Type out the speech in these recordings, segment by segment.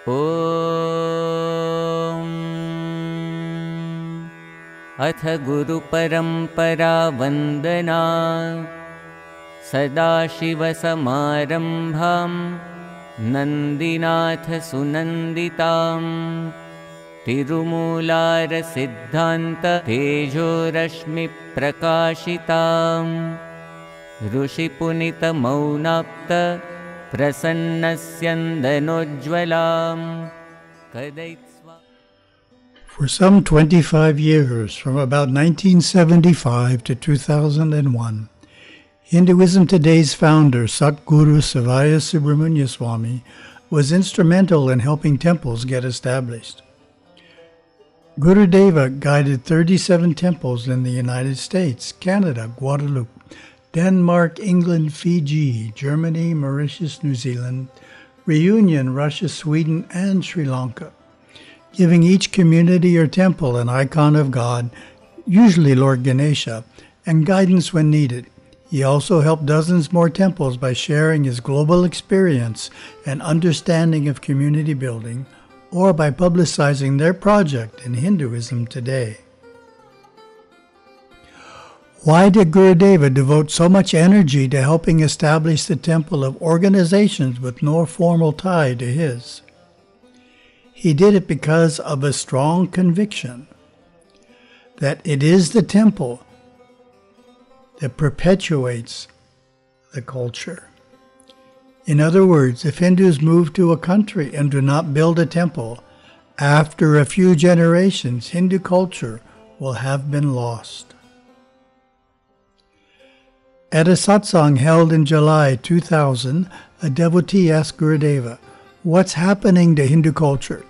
ॐ अथ गुरुपरम्परा वन्दना सदाशिवसमारम्भां नन्दिनाथसुनन्दिताम् तिरुमूलारसिद्धान्ततेजोरश्मिप्रकाशिताम् ऋषिपुनितमौनाप्त प्रसन्नस्यन्दनोज्ज्वलाम् कदैत्स्वा. For some 25 years, from about 1975 to 2001, Hinduism Today's founder, Satguru Bodhinatha was instrumental in helping temples get established. Gurudeva guided 37 temples in the United States, Canada, Guadeloupe, Denmark, England, Fiji, Germany, Mauritius, New Zealand, Reunion, Russia, Sweden, and Sri Lanka, giving each community or temple an icon of God, usually Lord Ganesha, and guidance when needed. He also helped dozens more temples by sharing his global experience and understanding of community building, or by publicizing their project in Hinduism Today. Why did Gurudeva devote so much energy to helping establish the temple of organizations with no formal tie to his? He did it because of a strong conviction that it is the temple that perpetuates the culture. In other words, if Hindus move to a country and do not build a temple, after a few generations, Hindu culture will have been lost. At a satsang held in July 2000, a devotee asked Gurudeva, "What's happening to Hindu culture?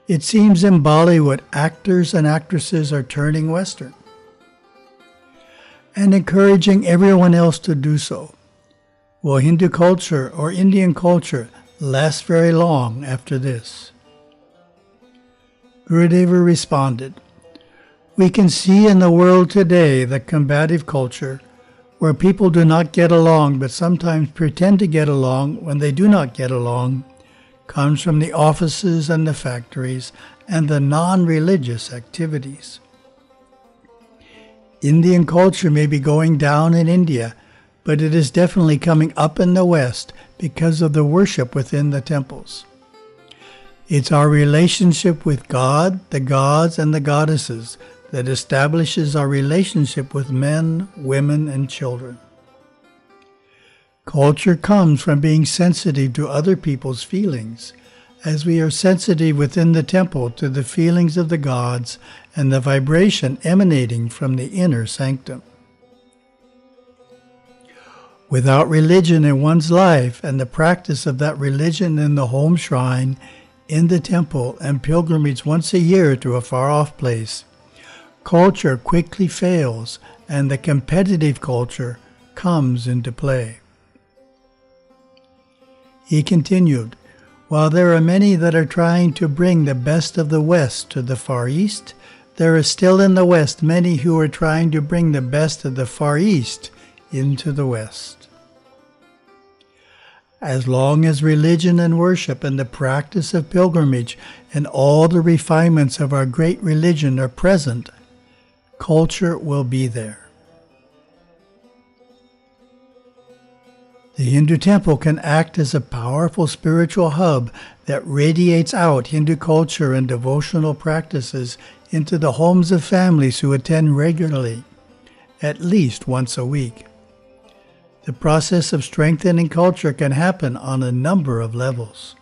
It seems in Bollywood actors and actresses are turning Western," and encouraging everyone else to do so. Will Hindu culture or Indian culture last very long after this? Gurudeva responded, "We can see in the world today the combative culture where people do not get along but sometimes pretend to get along when they do not get along, comes from the offices and the factories and the non-religious activities. Indian culture may be going down in India, but it is definitely coming up in the West because of the worship within the temples. It's our relationship with God, the gods, and the goddesses that establishes our relationship with men, women, and children. Culture comes from being sensitive to other people's feelings, as we are sensitive within the temple to the feelings of the gods and the vibration emanating from the inner sanctum. Without religion in one's life and the practice of that religion in the home shrine, in the temple, and pilgrimage once a year to a far-off place, culture quickly fails and the competitive culture comes into play." He continued, "While there are many that are trying to bring the best of the West to the Far East, there are still in the West many who are trying to bring the best of the Far East into the West. As long as religion and worship and the practice of pilgrimage and all the refinements of our great religion are present, culture will be there. The Hindu temple can act as a powerful spiritual hub that radiates out Hindu culture and devotional practices into the homes of families who attend regularly, at least once a week. The process of strengthening culture can happen on a number of levels.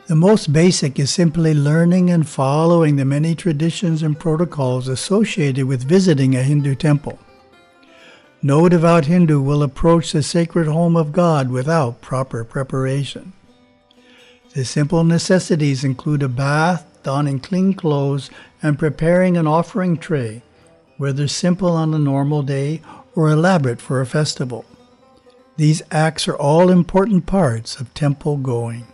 The most basic is simply learning and following the many traditions and protocols associated with visiting a Hindu temple. No devout Hindu will approach the sacred home of God without proper preparation. The simple necessities include a bath, donning clean clothes, and preparing an offering tray, whether simple on a normal day or elaborate for a festival. These acts are all important parts of temple going.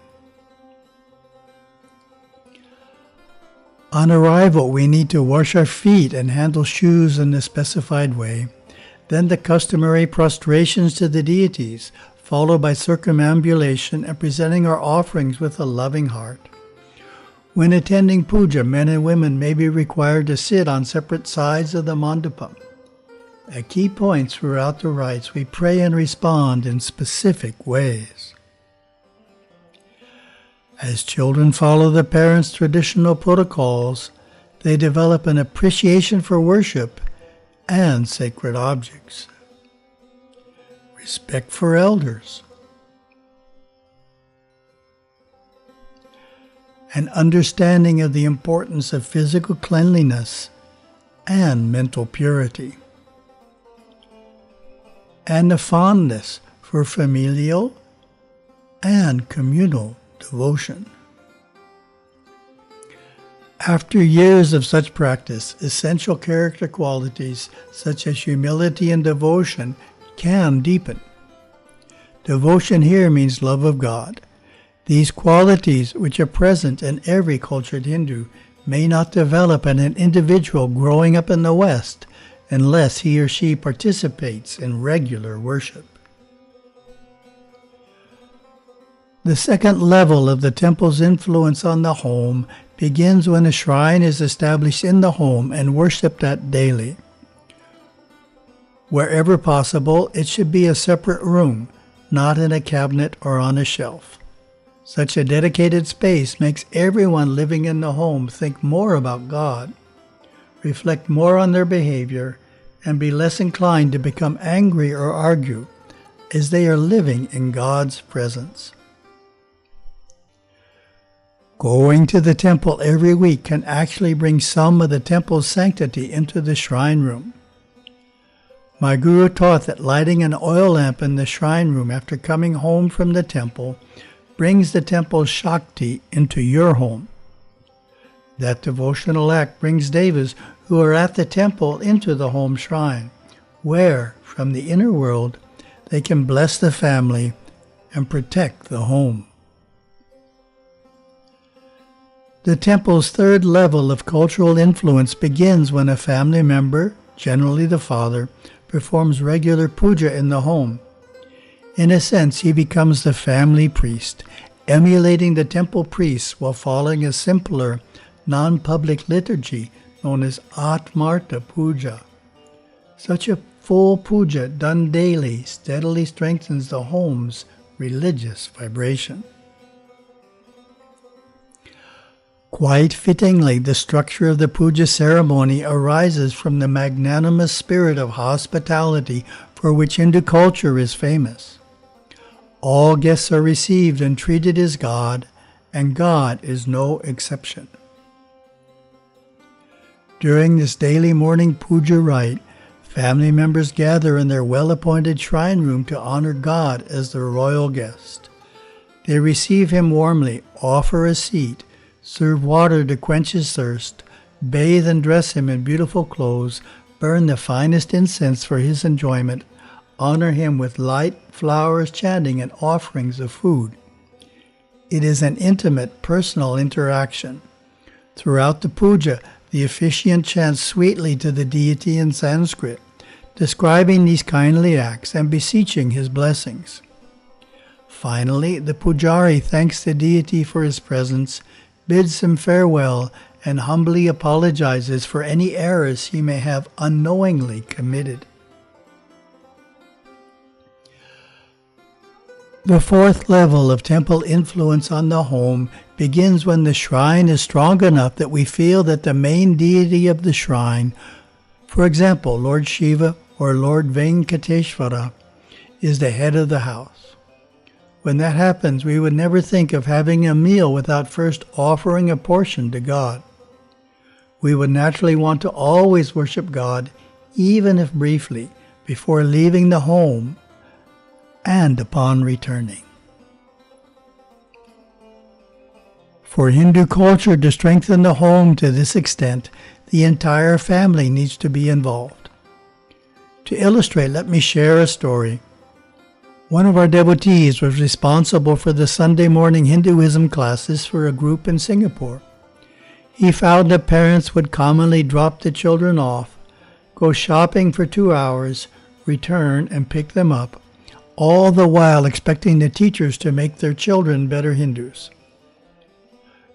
On arrival, we need to wash our feet and handle shoes in the specified way. Then the customary prostrations to the deities, followed by circumambulation and presenting our offerings with a loving heart. When attending puja, men and women may be required to sit on separate sides of the mandapam. At key points throughout the rites, we pray and respond in specific ways. As children follow the parents' traditional protocols, they develop an appreciation for worship and sacred objects. Respect for elders. An understanding of the importance of physical cleanliness and mental purity. And a fondness for familial and communal devotion. After years of such practice, essential character qualities such as humility and devotion can deepen. Devotion here means love of God. These qualities, which are present in every cultured Hindu, may not develop in an individual growing up in the West unless he or she participates in regular worship. The second level of the temple's influence on the home begins when a shrine is established in the home and worshipped at daily. Wherever possible, it should be a separate room, not in a cabinet or on a shelf. Such a dedicated space makes everyone living in the home think more about God, reflect more on their behavior, and be less inclined to become angry or argue, as they are living in God's presence. Going to the temple every week can actually bring some of the temple's sanctity into the shrine room. My guru taught that lighting an oil lamp in the shrine room after coming home from the temple brings the temple's Shakti into your home. That devotional act brings devas who are at the temple into the home shrine, where, from the inner world, they can bless the family and protect the home. The temple's third level of cultural influence begins when a family member, generally the father, performs regular puja in the home. In a sense, he becomes the family priest, emulating the temple priests while following a simpler, non-public liturgy known as Atmarta Puja. Such a full puja done daily steadily strengthens the home's religious vibration. Quite fittingly, the structure of the puja ceremony arises from the magnanimous spirit of hospitality for which Hindu culture is famous. All guests are received and treated as God, and God is no exception. During this daily morning puja rite, family members gather in their well-appointed shrine room to honor God as their royal guest. They receive him warmly, offer a seat, serve water to quench his thirst, bathe and dress him in beautiful clothes, burn the finest incense for his enjoyment, honor him with light, flowers, chanting, and offerings of food. It is an intimate, personal interaction. Throughout the puja, the officiant chants sweetly to the deity in Sanskrit, describing these kindly acts and beseeching his blessings. Finally, the pujari thanks the deity for his presence, bids him farewell, and humbly apologizes for any errors he may have unknowingly committed. The fourth level of temple influence on the home begins when the shrine is strong enough that we feel that the main deity of the shrine, for example, Lord Shiva or Lord Venkateshvara, is the head of the house. When that happens, we would never think of having a meal without first offering a portion to God. We would naturally want to always worship God, even if briefly, before leaving the home and upon returning. For Hindu culture to strengthen the home to this extent, the entire family needs to be involved. To illustrate, let me share a story. One of our devotees was responsible for the Sunday morning Hinduism classes for a group in Singapore. He found that parents would commonly drop the children off, go shopping for 2 hours, return and pick them up, all the while expecting the teachers to make their children better Hindus.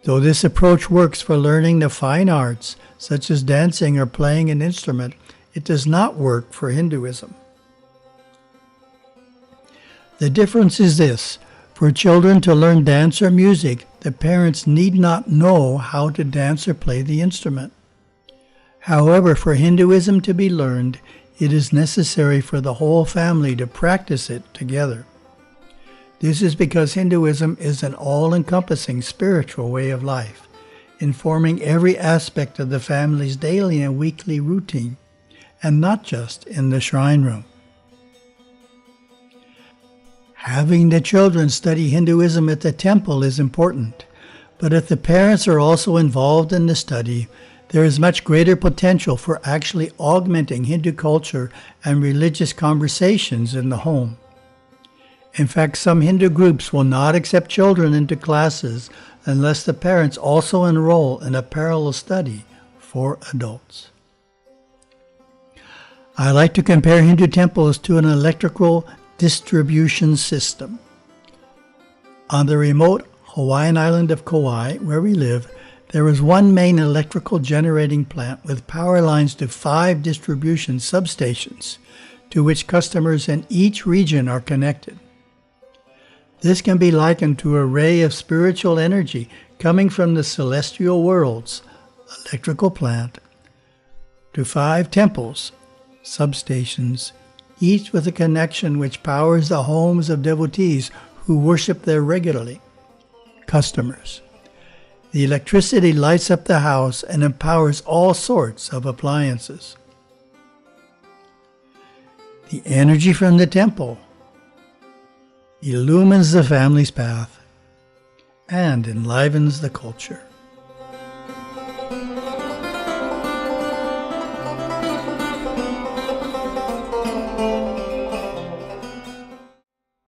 Though this approach works for learning the fine arts, such as dancing or playing an instrument, it does not work for Hinduism. The difference is this: for children to learn dance or music, the parents need not know how to dance or play the instrument. However, for Hinduism to be learned, it is necessary for the whole family to practice it together. This is because Hinduism is an all-encompassing spiritual way of life, informing every aspect of the family's daily and weekly routine, and not just in the shrine room. Having the children study Hinduism at the temple is important, but if the parents are also involved in the study, there is much greater potential for actually augmenting Hindu culture and religious conversations in the home. In fact, some Hindu groups will not accept children into classes unless the parents also enroll in a parallel study for adults. I like to compare Hindu temples to an electrical distribution system. On the remote Hawaiian island of Kauai, where we live, there is one main electrical generating plant with power lines to 5 distribution substations, to which customers in each region are connected. This can be likened to a ray of spiritual energy coming from the celestial world's electrical plant to 5 temples, substations, each with a connection which powers the homes of devotees who worship there regularly, customers. The electricity lights up the house and empowers all sorts of appliances. The energy from the temple illumines the family's path and enlivens the culture.